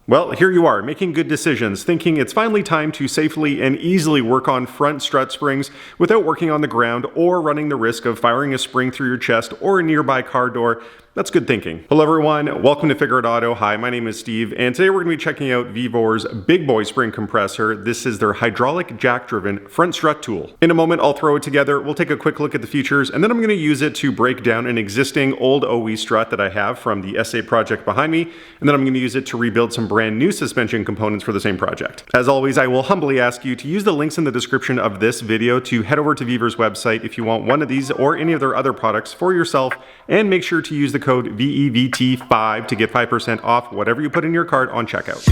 Well, here you are, making good decisions, thinking it's finally time to safely and easily work on front strut springs without working on the ground or running the risk of firing a spring through your chest or a nearby car door. That's good thinking. Hello everyone, welcome to Figure It Auto. Hi, my name is Steve, and today we're going to be checking out Vevor's Big Boy Spring Compressor. This is their hydraulic jack-driven front strut tool. In a moment, I'll throw it together, we'll take a quick look at the features, and then I'm going to use it to break down an existing old OE strut that I have from the SA project behind me, and then I'm going to use it to rebuild some brand new suspension components for the same project. As always, I will humbly ask you to use the links in the description of this video to head over to Vevor's website if you want one of these or any of their other products for yourself, and make sure to use the code VEVT5 to get 5% off whatever you put in your cart on checkout.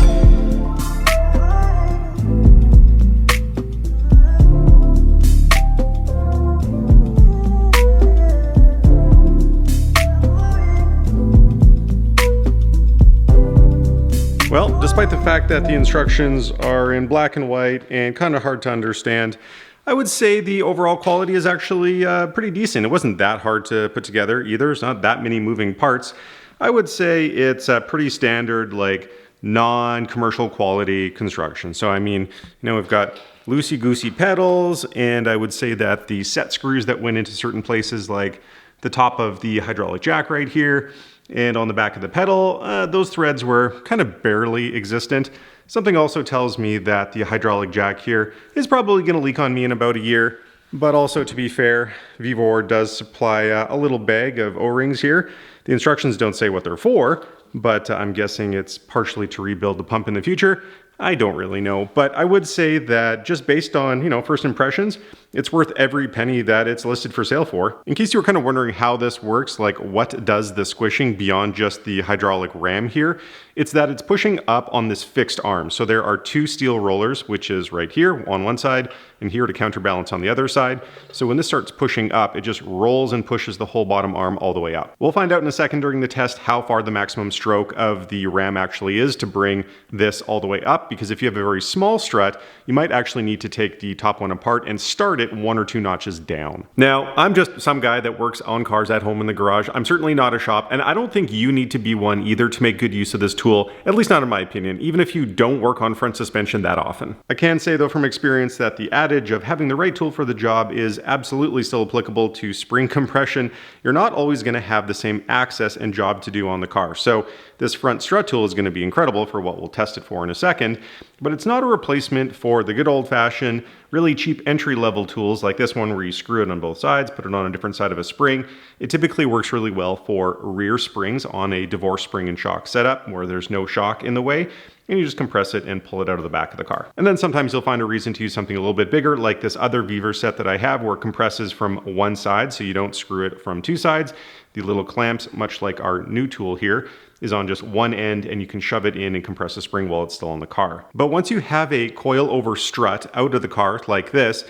Well, despite the fact that the instructions are in black and white and kind of hard to understand, I would say the overall quality is actually pretty decent. It wasn't that hard to put together either. There's not that many moving parts. I would say it's a pretty standard, like non-commercial quality construction. So I mean, we've got loosey-goosey pedals, and I would say that the set screws that went into certain places, like the top of the hydraulic jack right here, and on the back of the pedal, those threads were kind of barely existent. Something also tells me that the hydraulic jack here is probably going to leak on me in about a year. But also, to be fair, Vevor does supply a little bag of O-rings here. The instructions don't say what they're for, but I'm guessing it's partially to rebuild the pump in the future. I don't really know, but I would say that just based on, first impressions, it's worth every penny that it's listed for sale for. In case you were kind of wondering how this works, like what does the squishing beyond just the hydraulic ram here, it's that it's pushing up on this fixed arm. So there are two steel rollers, which is right here on one side and here to counterbalance on the other side. So when this starts pushing up, it just rolls and pushes the whole bottom arm all the way up. We'll find out in a second during the test how far the maximum stroke of the ram actually is to bring this all the way up, because if you have a very small strut, you might actually need to take the top one apart and start it 1 or 2 notches down. Now, I'm just some guy that works on cars at home in the garage. I'm certainly not a shop, and I don't think you need to be one either to make good use of this tool, at least not in my opinion, even if you don't work on front suspension that often. I can say though from experience that the adage of having the right tool for the job is absolutely still applicable to spring compression. You're not always going to have the same access and job to do on the car. So this front strut tool is going to be incredible for what we'll test it for in a second, but it's not a replacement for the good old-fashioned, really cheap entry-level tools like this one where you screw it on both sides, put it on a different side of a spring. It typically works really well for rear springs on a divorce spring and shock setup where there's no shock in the way, and you just compress it and pull it out of the back of the car. And then sometimes you'll find a reason to use something a little bit bigger, like this other Vevor set that I have where it compresses from one side so you don't screw it from two sides. The little clamps, much like our new tool here, is on just one end, and you can shove it in and compress the spring while it's still in the car. But once you have a coil over strut out of the car like this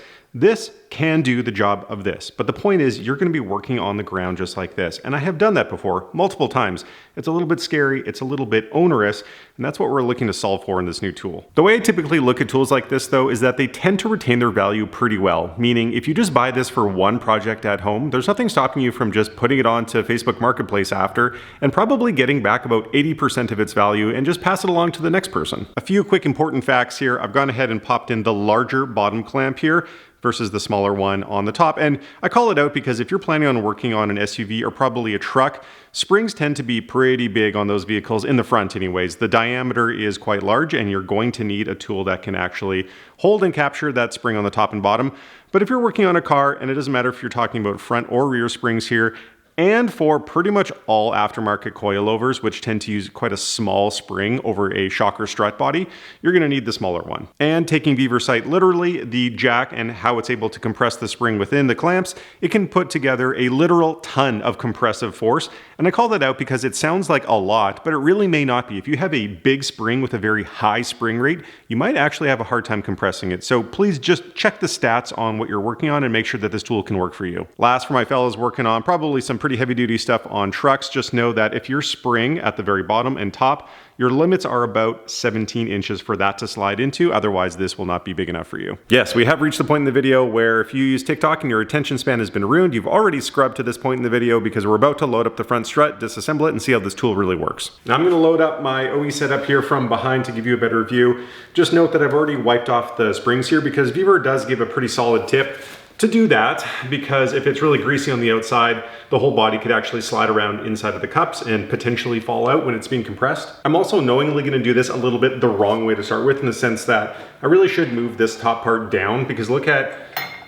can do the job of this. But the point is, you're going to be working on the ground just like this. And I have done that before multiple times. It's a little bit scary, it's a little bit onerous, and that's what we're looking to solve for in this new tool. The way I typically look at tools like this though is that they tend to retain their value pretty well. Meaning if you just buy this for one project at home, there's nothing stopping you from just putting it onto Facebook Marketplace after and probably getting back about 80% of its value and just pass it along to the next person. A few quick important facts here. I've gone ahead and popped in the larger bottom clamp here versus the smaller one on the top. And I call it out because if you're planning on working on an SUV or probably a truck, springs tend to be pretty big on those vehicles in the front anyways. The diameter is quite large and you're going to need a tool that can actually hold and capture that spring on the top and bottom. But if you're working on a car, and it doesn't matter if you're talking about front or rear springs here, and for pretty much all aftermarket coilovers, which tend to use quite a small spring over a shocker strut body, you're going to need the smaller one. And taking Vevor's site literally, the jack and how it's able to compress the spring within the clamps, it can put together a literal ton of compressive force. And I call that out because it sounds like a lot, but it really may not be. If you have a big spring with a very high spring rate, you might actually have a hard time compressing it. So please just check the stats on what you're working on and make sure that this tool can work for you. Last, for my fellows working on probably some pretty pretty heavy duty stuff on trucks. Just know that if your spring at the very bottom and top, your limits are about 17 inches for that to slide into. Otherwise, this will not be big enough for you. Yes, we have reached the point in the video where if you use TikTok and your attention span has been ruined, you've already scrubbed to this point in the video because we're about to load up the front strut, disassemble it, and see how this tool really works. Now I'm gonna load up my OE setup here from behind to give you a better view. Just note that I've already wiped off the springs here because Vevor does give a pretty solid tip to do that, because if it's really greasy on the outside, the whole body could actually slide around inside of the cups and potentially fall out when it's being compressed. I'm also knowingly gonna do this a little bit the wrong way to start with, in the sense that I really should move this top part down, because look at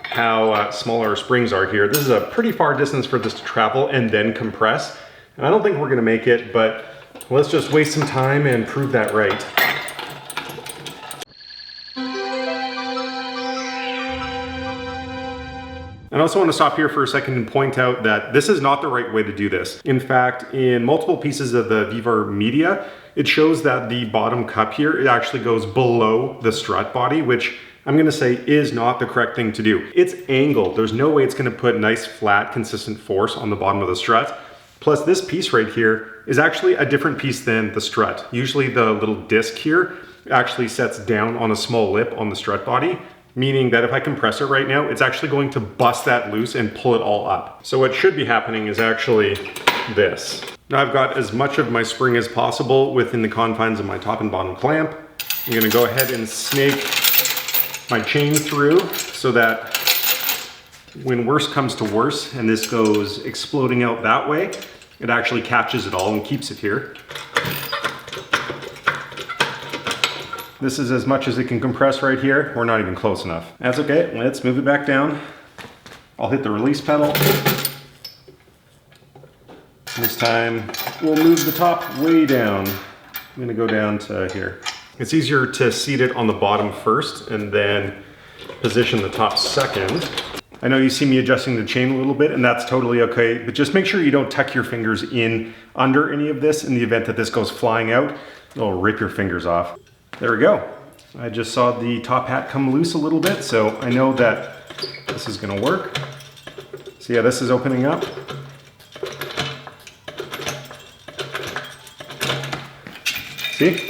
how small our springs are here. This is a pretty far distance for this to travel and then compress. And I don't think we're gonna make it, but let's just waste some time and prove that right. I also want to stop here for a second and point out that this is not the right way to do this. In fact, in multiple pieces of the Vevor media, it shows that the bottom cup here, it actually goes below the strut body, which I'm gonna say is not the correct thing to do. It's angled. There's no way it's gonna put nice, flat, consistent force on the bottom of the strut. Plus this piece right here is actually a different piece than the strut. Usually the little disc here actually sets down on a small lip on the strut body, meaning that if I compress it right now, it's actually going to bust that loose and pull it all up. So what should be happening is actually this. Now I've got as much of my spring as possible within the confines of my top and bottom clamp. I'm gonna go ahead and snake my chain through so that when worse comes to worse and this goes exploding out that way, it actually catches it all and keeps it here. This is as much as it can compress right here. We're not even close enough. That's okay, let's move it back down. I'll hit the release pedal. This time, we'll move the top way down. I'm gonna go down to here. It's easier to seat it on the bottom first and then position the top second. I know you see me adjusting the chain a little bit, and that's totally okay, but just make sure you don't tuck your fingers in under any of this in the event that this goes flying out. It'll rip your fingers off. There we go. I just saw the top hat come loose a little bit, so I know that this is gonna work. So yeah, this is opening up. See?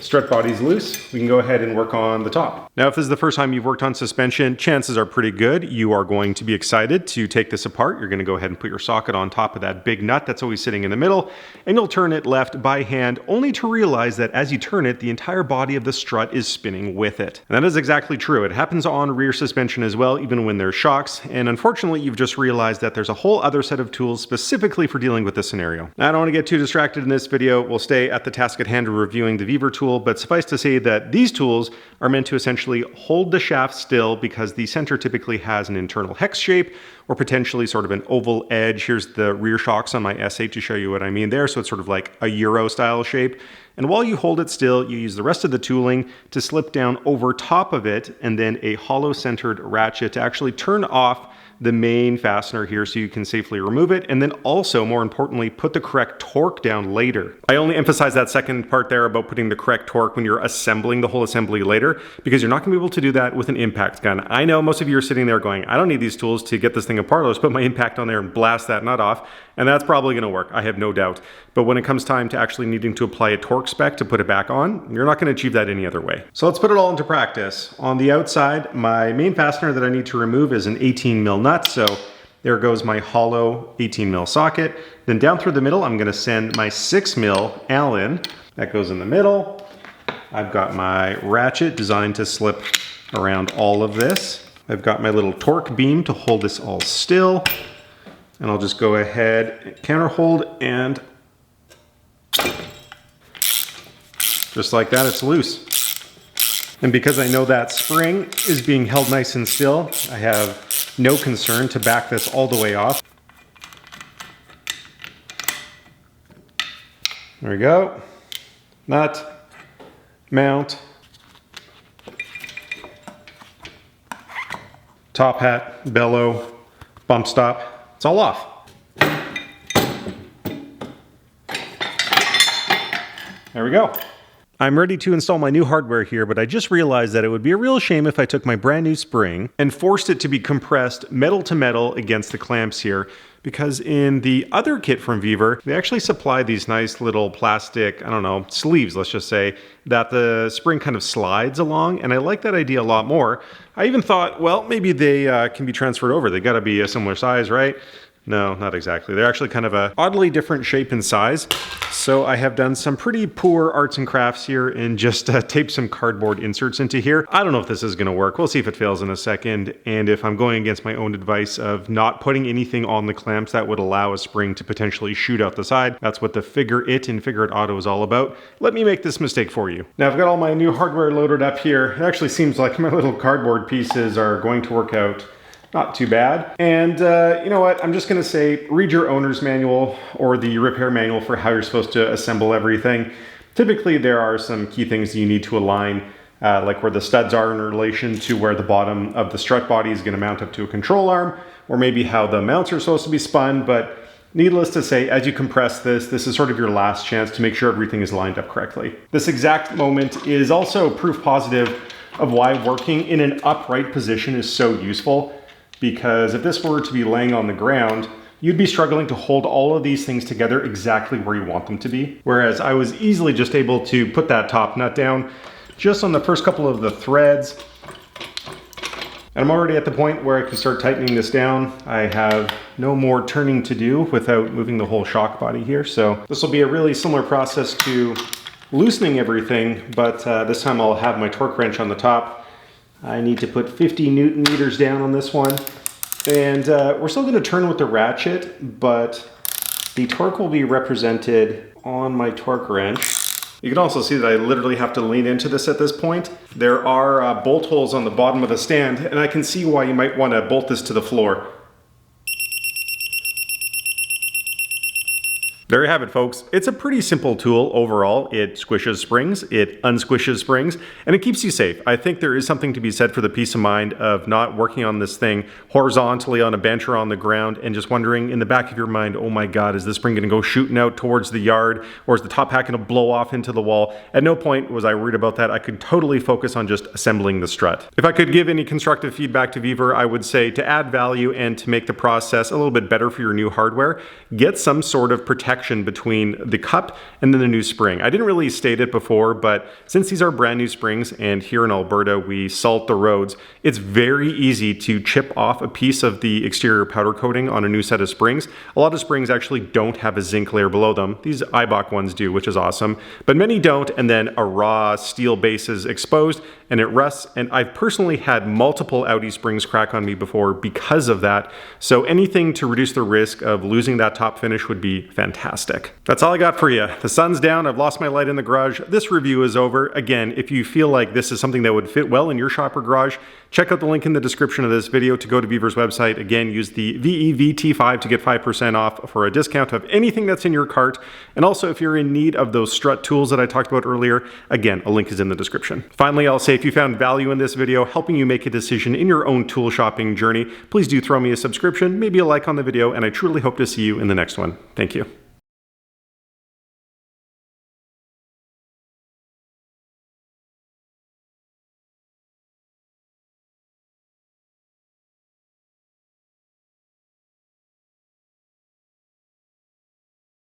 Strut body's loose. We can go ahead and work on the top. Now, if this is the first time you've worked on suspension, chances are pretty good you are going to be excited to take this apart. You're gonna go ahead and put your socket on top of that big nut that's always sitting in the middle, and you'll turn it left by hand, only to realize that as you turn it, the entire body of the strut is spinning with it. And that is exactly true. It happens on rear suspension as well, even when there's shocks. And unfortunately, you've just realized that there's a whole other set of tools specifically for dealing with this scenario. Now, I don't want to get too distracted in this video. We'll stay at the task at hand of reviewing the Vevor tool, but suffice to say that these tools are meant to essentially hold the shaft still, because the center typically has an internal hex shape or potentially sort of an oval edge. Here's the rear shocks on my S8 to show you what I mean there. So it's sort of like a Euro style shape. And while you hold it still, you use the rest of the tooling to slip down over top of it, and then a hollow centered ratchet to actually turn off the main fastener here so you can safely remove it, and then also, more importantly, put the correct torque down later. I only emphasize that second part there about putting the correct torque when you're assembling the whole assembly later, because you're not gonna be able to do that with an impact gun. I know most of you are sitting there going, I don't need these tools to get this thing apart. I'll just put my impact on there and blast that nut off, and that's probably gonna work, I have no doubt. But when it comes time to actually needing to apply a torque spec to put it back on, you're not gonna achieve that any other way. So let's put it all into practice. On the outside, my main fastener that I need to remove is an 18 mil nut, so there goes my hollow 18 mil socket. Then down through the middle, I'm gonna send my 6 mil Allen. That goes in the middle. I've got my ratchet designed to slip around all of this. I've got my little torque beam to hold this all still. And I'll just go ahead, counter hold, and just like that, it's loose. And because I know that spring is being held nice and still, I have no concern to back this all the way off. There we go. Nut, mount, top hat, bellow, bump stop. It's all off. There we go. I'm ready to install my new hardware here, but I just realized that it would be a real shame if I took my brand new spring and forced it to be compressed metal to metal against the clamps here, because in the other kit from Vevor, they actually supply these nice little plastic, I don't know, sleeves, let's just say, that the spring kind of slides along, and I like that idea a lot more. I even thought, well, maybe they can be transferred over. They gotta be a similar size, right? No, not exactly. They're actually kind of a oddly different shape and size. So I have done some pretty poor arts and crafts here and just taped some cardboard inserts into here. I don't know if this is gonna work. We'll see if it fails in a second. And if I'm going against my own advice of not putting anything on the clamps that would allow a spring to potentially shoot out the side, that's what the Figure It in Figure It Auto is all about. Let me make this mistake for you. Now I've got all my new hardware loaded up here. It actually seems like my little cardboard pieces are going to work out not too bad. And you know what? I'm just gonna say, read your owner's manual or the repair manual for how you're supposed to assemble everything. Typically, there are some key things you need to align, like where the studs are in relation to where the bottom of the strut body is gonna mount up to a control arm, or maybe how the mounts are supposed to be spun. But needless to say, as you compress this is sort of your last chance to make sure everything is lined up correctly. This exact moment is also proof positive of why working in an upright position is so useful. Because if this were to be laying on the ground, you'd be struggling to hold all of these things together exactly where you want them to be. Whereas I was easily just able to put that top nut down just on the first couple of the threads. And I'm already at the point where I can start tightening this down. I have no more turning to do without moving the whole shock body here. So this will be a really similar process to loosening everything, but this time I'll have my torque wrench on the top. I need to put 50 Newton meters down on this one. And we're still gonna turn with the ratchet, but the torque will be represented on my torque wrench. You can also see that I literally have to lean into this at this point. There are bolt holes on the bottom of the stand, and I can see why you might wanna bolt this to the floor. There you have it, folks. It's a pretty simple tool overall. It squishes springs, it unsquishes springs, and it keeps you safe. I think there is something to be said for the peace of mind of not working on this thing horizontally on a bench or on the ground and just wondering in the back of your mind, oh my God, is this spring gonna go shooting out towards the yard, or is the top hat gonna blow off into the wall? At no point was I worried about that. I could totally focus on just assembling the strut. If I could give any constructive feedback to Vevor, I would say to add value and to make the process a little bit better for your new hardware, get some sort of protection between the cup and then the new spring. I didn't really state it before, but since these are brand new springs and here in Alberta we salt the roads, it's very easy to chip off a piece of the exterior powder coating on a new set of springs. A lot of springs actually don't have a zinc layer below them. These Eibach ones do, which is awesome, but many don't, and then a raw steel base is exposed and it rusts. And I've personally had multiple Audi springs crack on me before because of that. So anything to reduce the risk of losing that top finish would be fantastic. That's all I got for you. The sun's down, I've lost my light in the garage. This review is over. Again, if you feel like this is something that would fit well in your shop or garage, check out the link in the description of this video to go to Vevor's website. Again, use the VEVT5 to get 5% off for a discount of anything that's in your cart. And also, if you're in need of those strut tools that I talked about earlier, again, a link is in the description. Finally, I'll say if you found value in this video, helping you make a decision in your own tool shopping journey, please do throw me a subscription, maybe a like on the video, and I truly hope to see you in the next one. Thank you.